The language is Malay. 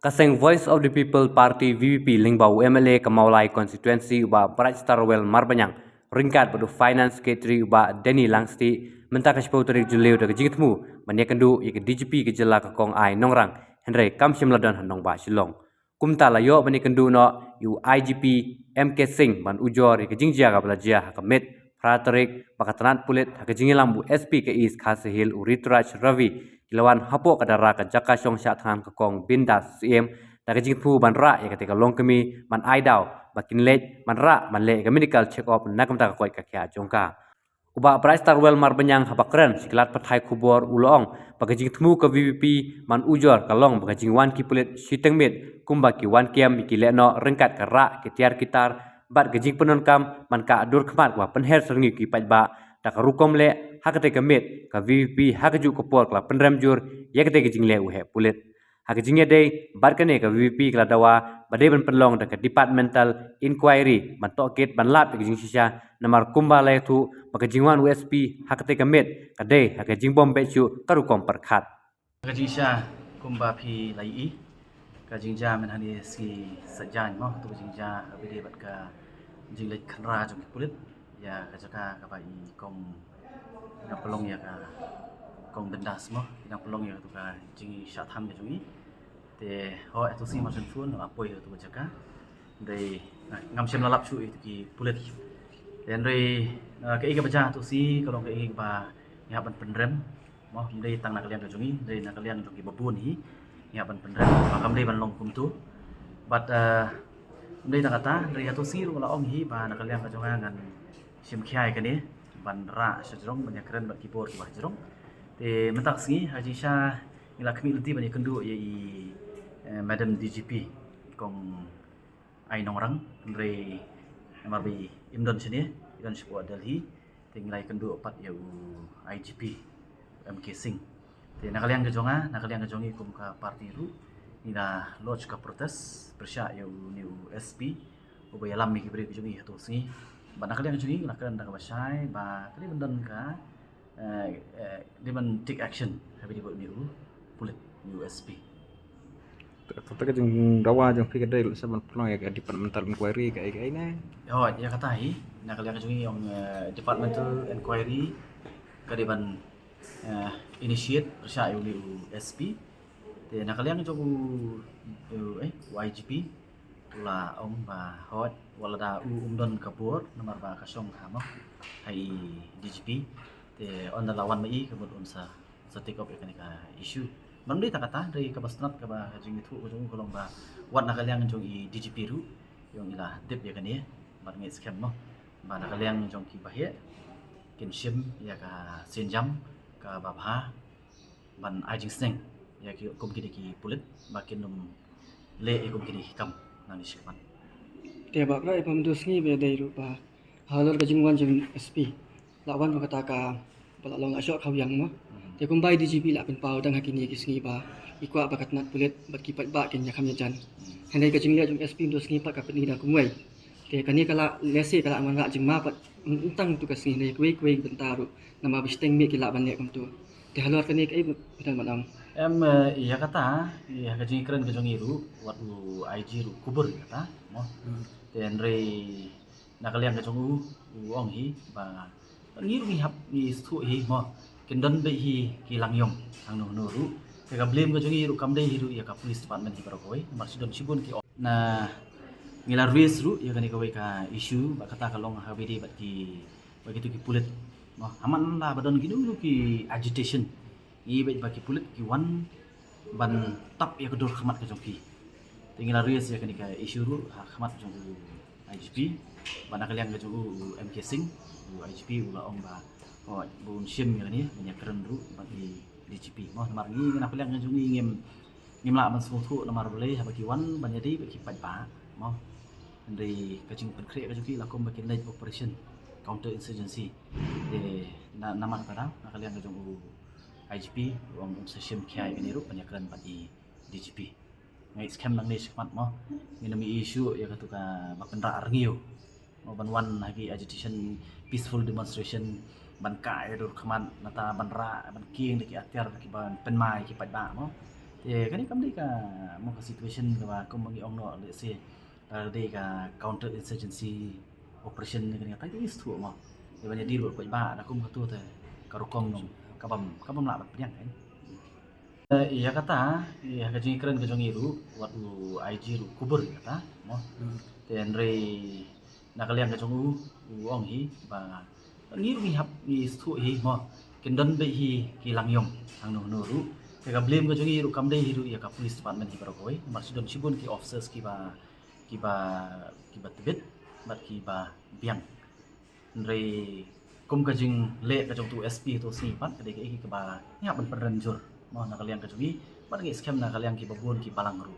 Kaseng Voice of the People Party VVP Lingbau MLA Kemaulai Constituency uba Brightstarwell Marbanyang ringkat pada Finance Secretary uba Denny Langsti mentah kasih tarik juleu dah kejingitmu menyekendu ik DGP kejela kekong ai nongrang Henry Kamsim Ladan Hanong Ba Shillong kumta layo menyekendu no u IGP MK Singh ban ujor ik jingjia ka belajia hakamit pratarik bakatanat pulit hakajingilang bu SP ke East Khasihil Uritraj Ravi Kilawan hapok kadara ka jaka syong syathan kekong bindas CM da kejingpu ban ra ya ketika long kemi man aidau bakin lej man ra man le medical check up nakam ta koi ka kya jongka uba price tarwell marbanyang habakren siklat pathai kubor ulong bagajing temu ke VVP man ujor kalong bagajing wan ki pulit siteng mit kumba ki wan kiam ki leno rengkat ka ra ki tiar kitar bat gajing penon kam man ka adur khmat wa penher serngi ki pajba tak rukom le hakate kamit ka VVP hakaju kopor kla penrem jur yakate gijing le uhe pulit hakajingnya dei barkane ka VVP kla dawa bade ban penlong da departmental inquiry man tokit ban lap gijing sisa namar kumba le tu makajingwan USP hakate kamit kade hakajing bom bechu karukom perkhat Kajisha kumba phi lai i kajingja men hani si sajan mo tu kajingja abide bat ka jinglek khanra jong pulit ya kajaka ka bai kong na pelong ya ka kong bendas mo na pelong ya tu ka jing syatham ka jungi te ho etu si ma chen fun apoi tu kajaka dei ngam sem lalap chu itu ki pulit dan dei ka i ka baca tu si kalau ka i ba ya ban penrem mo dei tang nak kalian ka jungi dei nak kalian jungi babun hi ya ban penrem makam dei ban long kum tu but dei tak kata dei tu si lu la ong hi ba nak kalian ka junga ngan sim khiai ka ni ban ra sejrong banyak keren bat keyboard ki bajrong te mentak singi haji sha ila kami leti banyak kendu ye i madam DGP kong ai nongrang re marbi imdon sini idan sebuah Delhi tinggal kendu opat ya IGP MK Singh te nakalian kejonga nakalian kejongi kum ka parti ru ina lodge ka protes persya ya new SP ubaya lam mi kibri kejongi hatu singi ba nakalian kejongi nakalian da basai ba kali bendan ka dia men take action habi di new pulit new SP Kata jeng dawa jeng fikir dari sama pelang ya departmental inquiry kayak ini. Oh ya kata hi nak kalian kejongi yang departmental inquiry kadiban initiate persya yu SP te nak kalian kejongu YGP tula ông và hot wala da umdon kapur nomor ba kasong hamo hai DGP te on the lawan mai kebut unsa take up ka issue man dei takata dari kabasnat ka ba jing itu ujung kolong ba wat nak kalian jong i DGP ru yung ila dip ya kan ya bat ngi scam mo ba nak kalian jong ki bahye kin sim ya ka senjam ka babha ban ajing sneng ya ki kum ki pulit makin num le kum ki kam nani sikman Tebak lah ipam tu sengi biar dari rupa halal kejengwan jeng SP lawan kata ka pala long asyok kau yang mo dia kumbai DGP lah penpau dan hakini ki sengi ba ikwa bakat nat pulit bat kipat ba ken yakam yajan handai kejeng liat jeng SP tu sengi pat ka petni da kumwai dia kani kala lesi kala aman ra jeng ma pat entang tu ka sengi dei kuai bentaru nama bisteng mi ki la ban le kum tu dia halal kani kai betul malam em iya kata iya kejeng keren kejeng iru wat IG ru kubur kata mo dan re nak kalian kejeng ong hi ba ngiru hi hap ni stu hi mo kendon be hi ki langyong ang no ru ka blame kejeng iru kam dei hiru ya ka police department hi parokoi maksudon sibun ki na ngilar ris ru ya kani kawai ka issue ba kata kalong habidi bat ki begitu ki pulit mo aman la badon ki dulu ki agitation i bet baki pulit ki wan ban tap ya kedur khamat ke jongki tinggal ries ya kani ka issue ru khamat jong IGP bana kalian ke jong MK Singh IGP ula ong ba oh bun sim ya ni banyak keren ru bagi DGP mo namar ni ngena kalian ke jong ngim la man sutu namar boleh bagi wan ban jadi bagi pat ba mo ndai ka jing pen kre ka jongki la kom bagi night operation counter insurgency de namar tada kalian ke jong IGP wong session kiai ini ru penyakeran pati DGP ngai scam nang ni sikmat mo minami issue ya katuka bapenra arngio mo banwan lagi agitation peaceful demonstration ban kai dur khaman nata ban ra ban king deki atyar ki ban penmai ki padba mo kan ni kam dei ka mo ka situation ka ba kum mangi ong no le se dei ka counter insurgency operation ni kan ta is thu mo de ban di ro ko ba na kum ka tu te ka ro kong nom ka bam la ba piang kan iya kata iya ka jing keren ka jong iru wat u IG ru kubur kata mo ten re na ka liang ka jong u ong hi ba ngi ru hap ni thu hi mo kin don be hi ki lang yong ang no no ru ka blame ka jong iru kam dei hiru ya ka police department hi baro koi mar sidon sibun ki officers ki ba tibet bat ki ba biang re kum ka jing le ka jong tu SP tu si pat ka dei ki ba ya ban perenjur mo na kalian ka jong i bat ngi scam na kalian ki babun ki palang ru